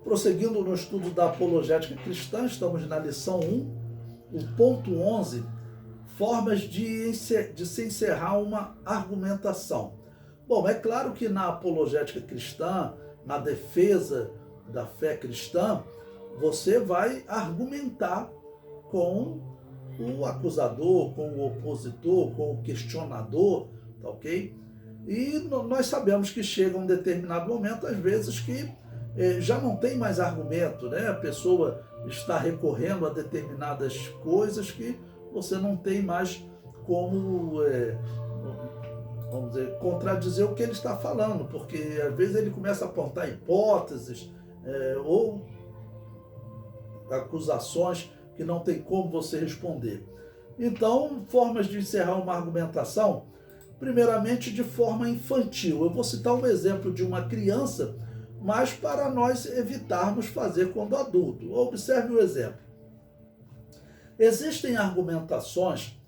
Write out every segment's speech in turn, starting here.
Prosseguindo no estudo da apologética cristã, estamos na lição 1, o ponto 11, formas de se encerrar uma argumentação. Bom, é claro que na apologética cristã, na defesa da fé cristã, você vai argumentar com o acusador, com o opositor, com o questionador, tá ok? E nós sabemos que chega um determinado momento, às vezes, que já não tem mais argumento, né? A pessoa está recorrendo a determinadas coisas que você não tem mais como, vamos dizer, contradizer o que ele está falando, porque às vezes ele começa a apontar hipóteses ou acusações que não tem como você responder. Então, formas de encerrar uma argumentação, primeiramente de forma infantil. Eu vou citar um exemplo de uma criança, mas para nós evitarmos fazer quando adulto. Observe o exemplo. Existem argumentações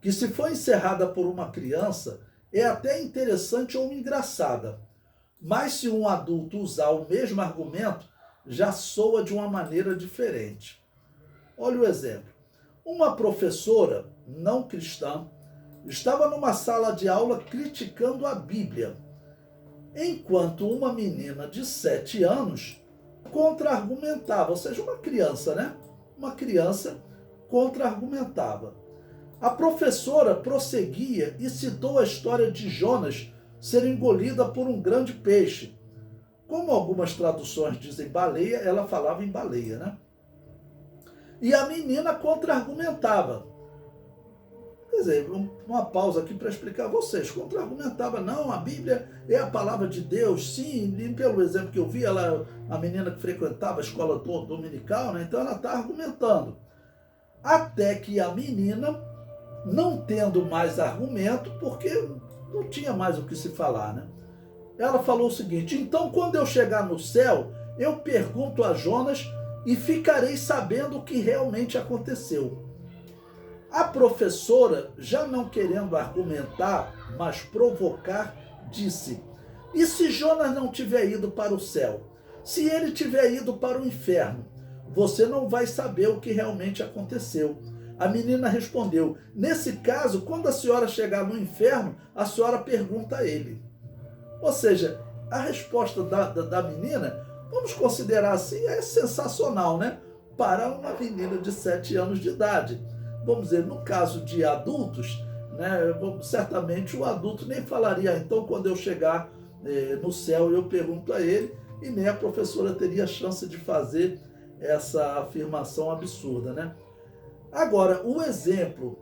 que, se for encerrada por uma criança, é até interessante ou engraçada, mas se um adulto usar o mesmo argumento, já soa de uma maneira diferente. Olha o exemplo. Uma professora não cristã estava numa sala de aula criticando a Bíblia, enquanto uma menina de 7 anos contra-argumentava, ou seja, uma criança, né? Uma criança contra-argumentava. A professora prosseguia e citou a história de Jonas ser engolida por um grande peixe. Como algumas traduções dizem baleia, ela falava em baleia, né? E a menina contra-argumentava. Quer dizer, uma pausa aqui para explicar a vocês. Contra-argumentava, não, a Bíblia é a palavra de Deus, sim, e pelo exemplo que eu vi, a menina que frequentava a escola dominical, né? Então ela está argumentando. Até que a menina, não tendo mais argumento, porque não tinha mais o que se falar, né? Ela falou o seguinte: então quando eu chegar no céu, eu pergunto a Jonas e ficarei sabendo o que realmente aconteceu. A professora, já não querendo argumentar, mas provocar, disse: e se Jonas não tiver ido para o céu? Se ele tiver ido para o inferno, você não vai saber o que realmente aconteceu. A menina respondeu: nesse caso, quando a senhora chegar no inferno, a senhora pergunta a ele. Ou seja, a resposta da menina, vamos considerar assim, é sensacional, né? Para uma menina de 7 anos de idade. Vamos dizer, no caso de adultos, né, certamente o adulto nem falaria, então quando eu chegar no céu eu pergunto a ele, e nem a professora teria chance de fazer essa afirmação absurda, né? Agora, o exemplo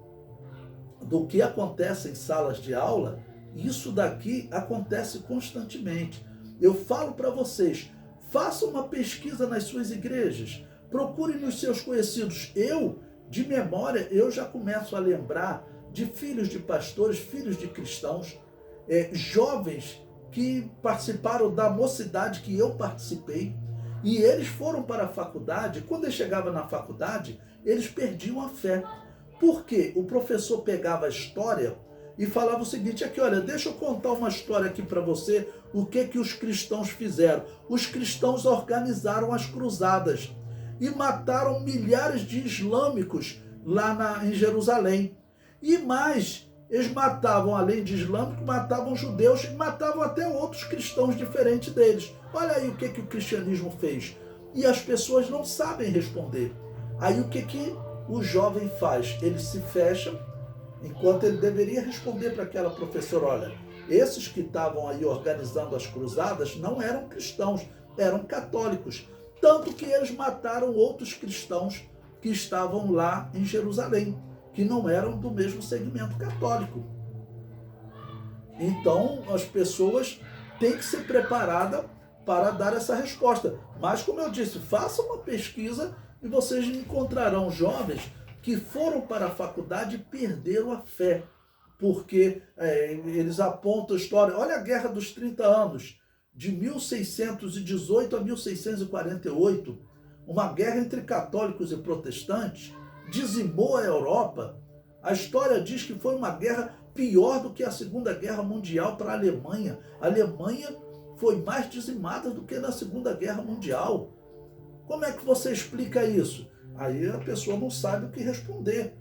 do que acontece em salas de aula, isso daqui acontece constantemente. Eu falo para vocês, façam uma pesquisa nas suas igrejas, procurem nos seus conhecidos. De memória, eu já começo a lembrar de filhos de pastores, filhos de cristãos, jovens que participaram da mocidade que eu participei, e eles foram para a faculdade. Quando eles chegavam na faculdade, eles perdiam a fé. Por quê? O professor pegava a história e falava o seguinte, aqui, olha, deixa eu contar uma história aqui para você, o que os cristãos fizeram. Os cristãos organizaram as cruzadas e mataram milhares de islâmicos lá em Jerusalém. E mais, eles matavam, além de islâmicos, matavam judeus e matavam até outros cristãos diferentes deles. Olha aí o que o cristianismo fez. E as pessoas não sabem responder. Aí o que o jovem faz? Ele se fecha, enquanto ele deveria responder para aquela professora, olha, esses que estavam aí organizando as cruzadas não eram cristãos, eram católicos. Tanto que eles mataram outros cristãos que estavam lá em Jerusalém, que não eram do mesmo segmento católico. Então, as pessoas têm que ser preparadas para dar essa resposta. Mas, como eu disse, façam uma pesquisa e vocês encontrarão jovens que foram para a faculdade e perderam a fé, porque eles apontam a história. Olha a Guerra dos 30 Anos, de 1618 a 1648, uma guerra entre católicos e protestantes, dizimou a Europa. A história diz que foi uma guerra pior do que a Segunda Guerra Mundial para a Alemanha. A Alemanha foi mais dizimada do que na Segunda Guerra Mundial. Como é que você explica isso? Aí a pessoa não sabe o que responder.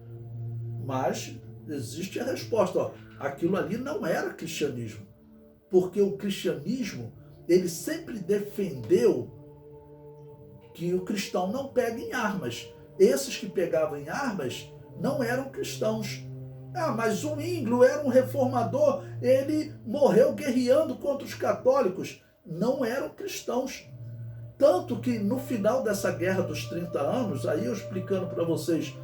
Mas existe a resposta. Ó, aquilo ali não era cristianismo. Porque o cristianismo, ele sempre defendeu que o cristão não pega em armas. Esses que pegavam em armas não eram cristãos. Ah, mas o Zwinglio era um reformador, ele morreu guerreando contra os católicos. Não eram cristãos. Tanto que no final dessa guerra dos 30 anos, aí eu explicando para vocês,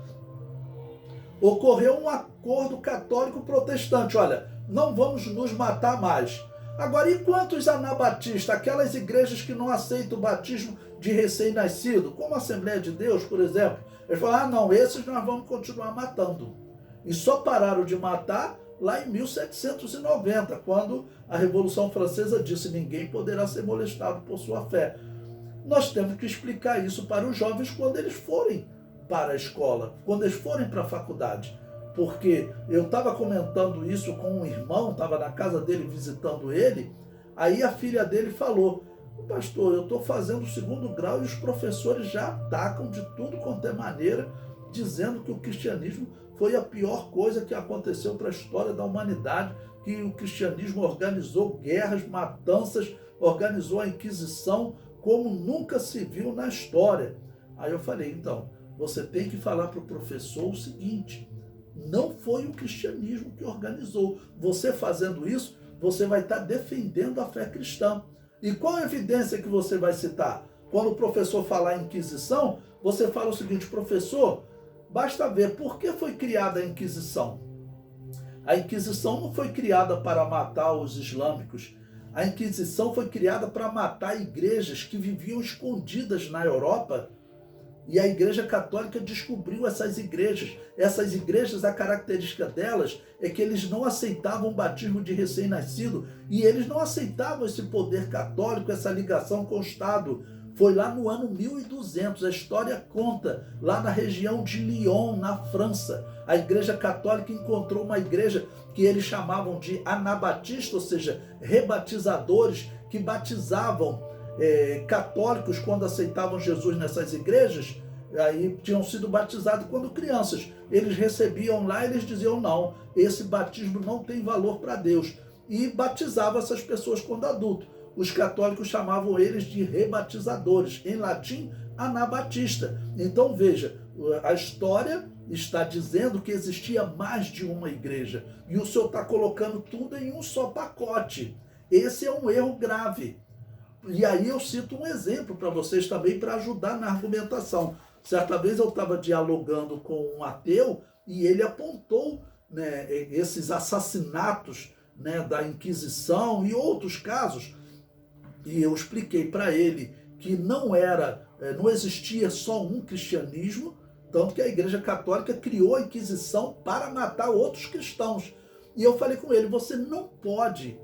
ocorreu um acordo católico-protestante. Olha, não vamos nos matar mais. Agora, e quantos anabatistas, aquelas igrejas que não aceitam o batismo de recém-nascido, como a Assembleia de Deus, por exemplo? Eles falaram, ah, não, esses nós vamos continuar matando. E só pararam de matar lá em 1790, quando a Revolução Francesa disse ninguém poderá ser molestado por sua fé. Nós temos que explicar isso para os jovens quando eles forem para a escola, quando eles forem para a faculdade. Porque eu estava comentando isso com um irmão, estava na casa dele visitando ele, aí a filha dele falou, pastor, eu estou fazendo o 2º grau e os professores já atacam de tudo quanto é maneira, dizendo que o cristianismo foi a pior coisa que aconteceu para a história da humanidade, que o cristianismo organizou guerras, matanças, organizou a Inquisição como nunca se viu na história. Aí eu falei, então, você tem que falar para o professor o seguinte, não foi o cristianismo que organizou. Você fazendo isso, você vai estar defendendo a fé cristã. E qual a evidência que você vai citar? Quando o professor falar em Inquisição, você fala o seguinte, professor, basta ver por que foi criada a Inquisição. A Inquisição não foi criada para matar os islâmicos. A Inquisição foi criada para matar igrejas que viviam escondidas na Europa. E a Igreja Católica descobriu essas igrejas. Essas igrejas, a característica delas é que eles não aceitavam o batismo de recém-nascido e eles não aceitavam esse poder católico, essa ligação com o Estado. Foi lá no ano 1200, a história conta, lá na região de Lyon, na França. A Igreja Católica encontrou uma igreja que eles chamavam de anabatista, ou seja, rebatizadores, que batizavam católicos quando aceitavam Jesus nessas igrejas, aí tinham sido batizados quando crianças. Eles recebiam lá e eles diziam, não, esse batismo não tem valor para Deus. E batizavam essas pessoas quando adulto. Os católicos chamavam eles de rebatizadores, em latim, anabatista. Então veja, a história está dizendo que existia mais de uma igreja. E o senhor está colocando tudo em um só pacote. Esse é um erro grave. E aí eu cito um exemplo para vocês também, para ajudar na argumentação. Certa vez eu estava dialogando com um ateu e ele apontou, né, esses assassinatos, né, da Inquisição e outros casos, e eu expliquei para ele que não existia só um cristianismo, tanto que a Igreja Católica criou a Inquisição para matar outros cristãos. E eu falei com ele, você não pode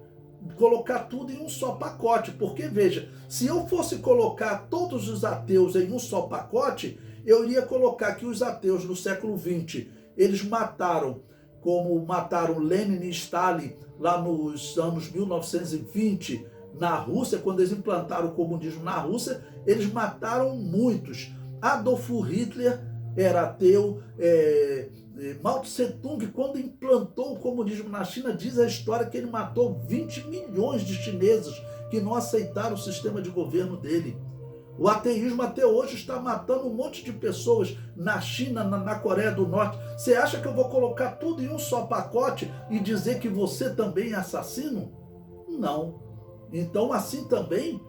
colocar tudo em um só pacote, porque veja, se eu fosse colocar todos os ateus em um só pacote, eu iria colocar que os ateus no século XX, eles mataram, como mataram Lenin e Stalin lá nos anos 1920, na Rússia, quando eles implantaram o comunismo na Rússia, eles mataram muitos. Adolf Hitler era ateu, Mao Tse-tung, quando implantou o comunismo na China, diz a história que ele matou 20 milhões de chineses que não aceitaram o sistema de governo dele. O ateísmo até hoje está matando um monte de pessoas na China, na Coreia do Norte. Você acha que eu vou colocar tudo em um só pacote e dizer que você também é assassino? Não. Então, assim também,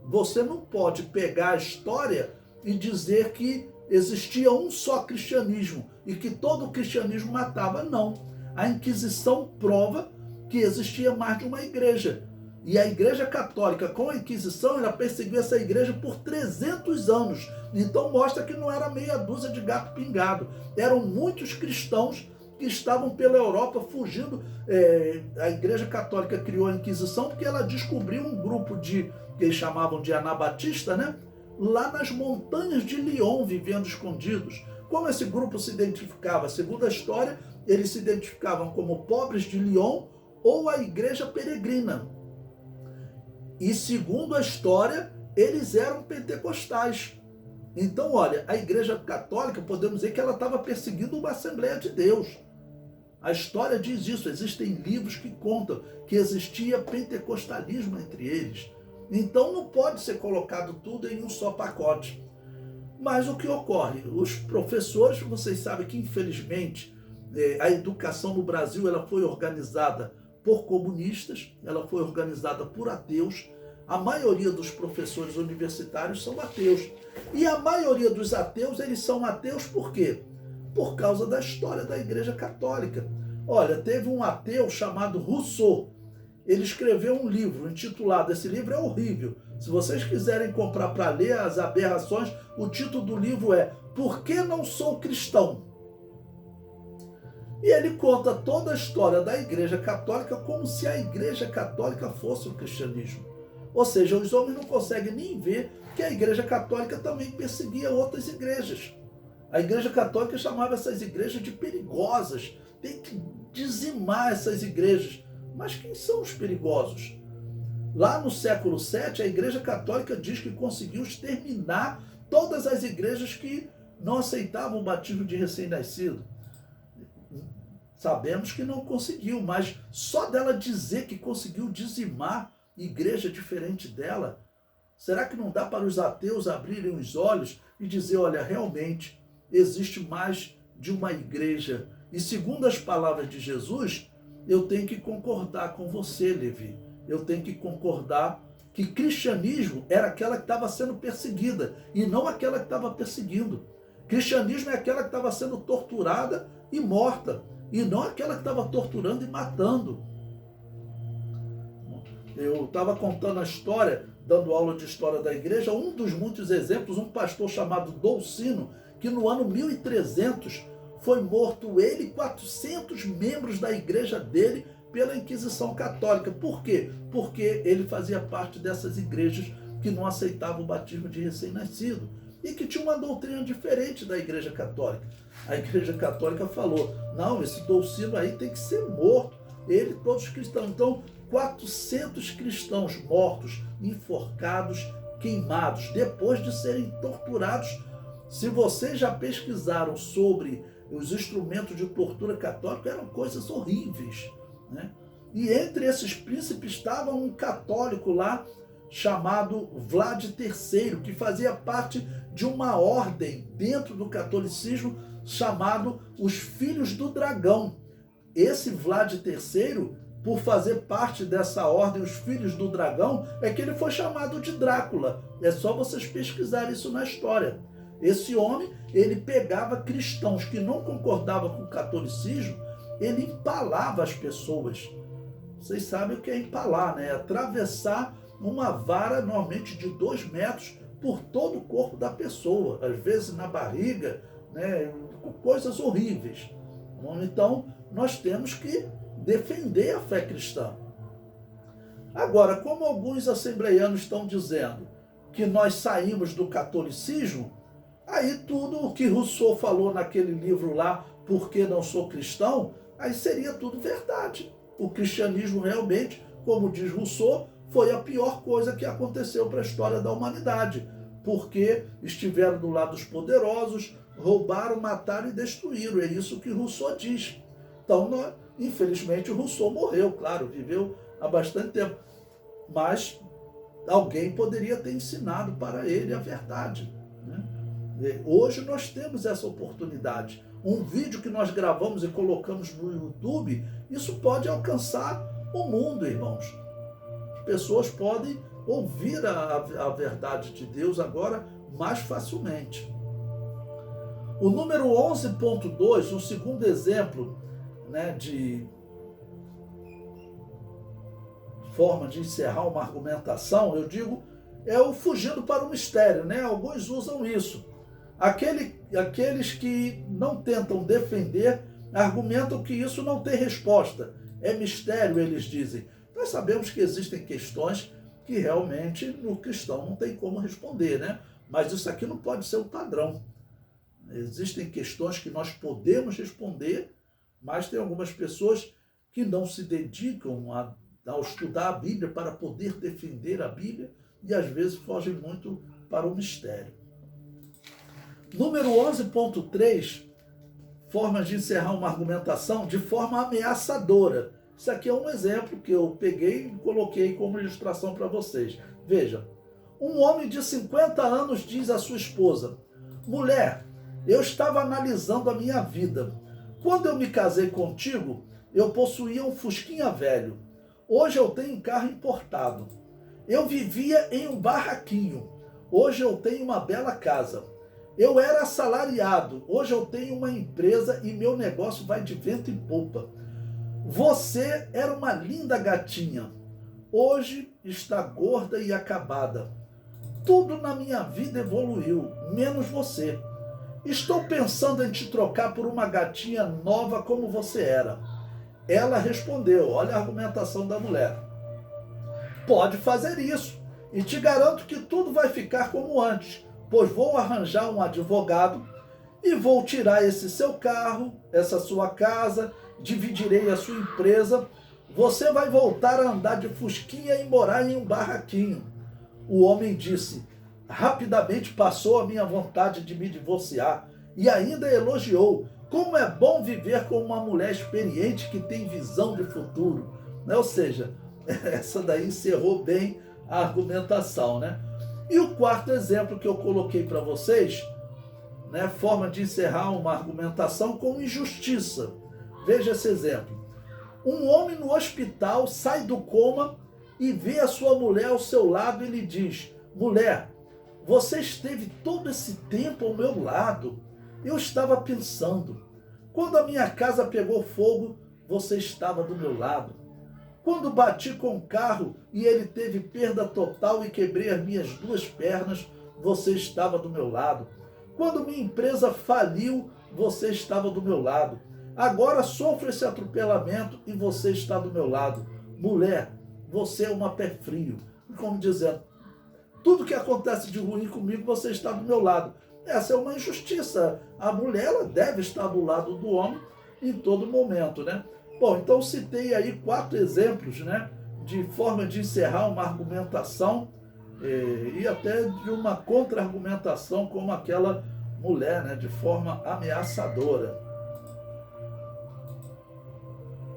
você não pode pegar a história e dizer que existia um só cristianismo e que todo o cristianismo matava. Não. A Inquisição prova que existia mais de uma igreja. E a Igreja Católica, com a Inquisição, ela perseguiu essa igreja por 300 anos. Então mostra que não era meia dúzia de gato pingado. Eram muitos cristãos que estavam pela Europa fugindo. A Igreja Católica criou a Inquisição porque ela descobriu um grupo que eles chamavam de anabatista, né? Lá nas montanhas de Lyon, vivendo escondidos. Como esse grupo se identificava? Segundo a história, eles se identificavam como pobres de Lyon ou a Igreja Peregrina. E segundo a história, eles eram pentecostais. Então, olha, a Igreja Católica, podemos dizer que ela estava perseguindo uma Assembleia de Deus. A história diz isso, existem livros que contam que existia pentecostalismo entre eles. Então não pode ser colocado tudo em um só pacote. Mas o que ocorre? Os professores, vocês sabem que infelizmente a educação no Brasil ela foi organizada por comunistas, ela foi organizada por ateus. A maioria dos professores universitários são ateus. E a maioria dos ateus, eles são ateus por quê? Por causa da história da Igreja Católica. Olha, teve um ateu chamado Rousseau. Ele escreveu um livro intitulado, esse livro é horrível. Se vocês quiserem comprar para ler as aberrações, o título do livro é Por que não sou cristão? E ele conta toda a história da Igreja Católica como se a Igreja Católica fosse o cristianismo. Ou seja, os homens não conseguem nem ver que a Igreja Católica também perseguia outras igrejas. A Igreja Católica chamava essas igrejas de perigosas. Tem que dizimar essas igrejas. Mas quem são os perigosos? Lá no século VII, a Igreja Católica diz que conseguiu exterminar todas as igrejas que não aceitavam o batismo de recém-nascido. Sabemos que não conseguiu, mas só dela dizer que conseguiu dizimar igreja diferente dela, será que não dá para os ateus abrirem os olhos e dizer, olha, realmente existe mais de uma igreja? E segundo as palavras de Jesus, eu tenho que concordar com você, Levi. Eu tenho que concordar que cristianismo era aquela que estava sendo perseguida e não aquela que estava perseguindo. Cristianismo é aquela que estava sendo torturada e morta e não aquela que estava torturando e matando. Eu estava contando a história, dando aula de história da igreja, um dos muitos exemplos, um pastor chamado Dolcino, que no ano 1300 foi morto ele e 400 membros da igreja dele pela Inquisição Católica. Por quê? Porque ele fazia parte dessas igrejas que não aceitavam o batismo de recém-nascido e que tinha uma doutrina diferente da Igreja Católica. A Igreja Católica falou, não, esse Dolcino aí tem que ser morto, ele e todos os cristãos. Então, 400 cristãos mortos, enforcados, queimados, depois de serem torturados. Se vocês já pesquisaram sobre os instrumentos de tortura católica, eram coisas horríveis, né? E entre esses príncipes estava um católico lá, chamado Vlad III, que fazia parte de uma ordem dentro do catolicismo, chamado os Filhos do Dragão. Esse Vlad III, por fazer parte dessa ordem, os Filhos do Dragão, é que ele foi chamado de Drácula. É só vocês pesquisarem isso na história. Esse homem, ele pegava cristãos que não concordavam com o catolicismo, ele empalava as pessoas. Vocês sabem o que é empalar, né? É atravessar uma vara, normalmente de 2 metros, por todo o corpo da pessoa, às vezes na barriga, né? Coisas horríveis. Então, nós temos que defender a fé cristã. Agora, como alguns assembleianos estão dizendo que nós saímos do catolicismo, aí tudo o que Rousseau falou naquele livro lá, Por que não sou cristão, aí seria tudo verdade. O cristianismo realmente, como diz Rousseau, foi a pior coisa que aconteceu para a história da humanidade, porque estiveram do lado dos poderosos, roubaram, mataram e destruíram. É isso que Rousseau diz. Então, infelizmente, o Rousseau morreu, claro, viveu há bastante tempo, mas alguém poderia ter ensinado para ele a verdade, né? Hoje nós temos essa oportunidade. Um vídeo que nós gravamos e colocamos no YouTube, isso pode alcançar o mundo, irmãos. As pessoas podem ouvir a verdade de Deus agora mais facilmente. O número 11.2, o segundo exemplo, né, de forma de encerrar uma argumentação, eu digo, é o fugindo para o mistério, né? Alguns usam isso. Aqueles que não tentam defender argumentam que isso não tem resposta. É mistério, eles dizem. Nós sabemos que existem questões que realmente no cristão não tem como responder, né? Mas isso aqui não pode ser o padrão. Existem questões que nós podemos responder, mas tem algumas pessoas que não se dedicam ao estudar a Bíblia para poder defender a Bíblia e às vezes fogem muito para o mistério. Número 11.3, formas de encerrar uma argumentação de forma ameaçadora. Isso aqui é um exemplo que eu peguei e coloquei como ilustração para vocês. Veja, um homem de 50 anos diz à sua esposa: mulher, eu estava analisando a minha vida. Quando eu me casei contigo, eu possuía um fusquinha velho. Hoje eu tenho um carro importado. Eu vivia em um barraquinho. Hoje eu tenho uma bela casa. Eu era assalariado. Hoje eu tenho uma empresa e meu negócio vai de vento em popa. Você era uma linda gatinha. Hoje está gorda e acabada. Tudo na minha vida evoluiu, menos você. Estou pensando em te trocar por uma gatinha nova como você era. Ela respondeu, olha a argumentação da mulher. Pode fazer isso, e te garanto que tudo vai ficar como antes, pois vou arranjar um advogado e vou tirar esse seu carro, essa sua casa, dividirei a sua empresa, você vai voltar a andar de fusquinha e morar em um barraquinho. O homem disse, rapidamente passou a minha vontade de me divorciar e ainda elogiou, como é bom viver com uma mulher experiente que tem visão de futuro. Ou seja, essa daí encerrou bem a argumentação, né? E o quarto exemplo que eu coloquei para vocês, né, forma de encerrar uma argumentação com injustiça. Veja esse exemplo. Um homem no hospital sai do coma e vê a sua mulher ao seu lado e lhe diz, mulher, você esteve todo esse tempo ao meu lado. Eu estava pensando, quando a minha casa pegou fogo, você estava do meu lado. Quando bati com o carro e ele teve perda total e quebrei as minhas 2 pernas, você estava do meu lado. Quando minha empresa faliu, você estava do meu lado. Agora sofro esse atropelamento e você está do meu lado. Mulher, você é uma pé frio. Como dizendo, tudo que acontece de ruim comigo, você está do meu lado. Essa é uma injustiça. A mulher ela deve estar do lado do homem em todo momento, né? Bom, então citei aí 4 exemplos, né, de forma de encerrar uma argumentação e até de uma contra-argumentação como aquela mulher, né, de forma ameaçadora.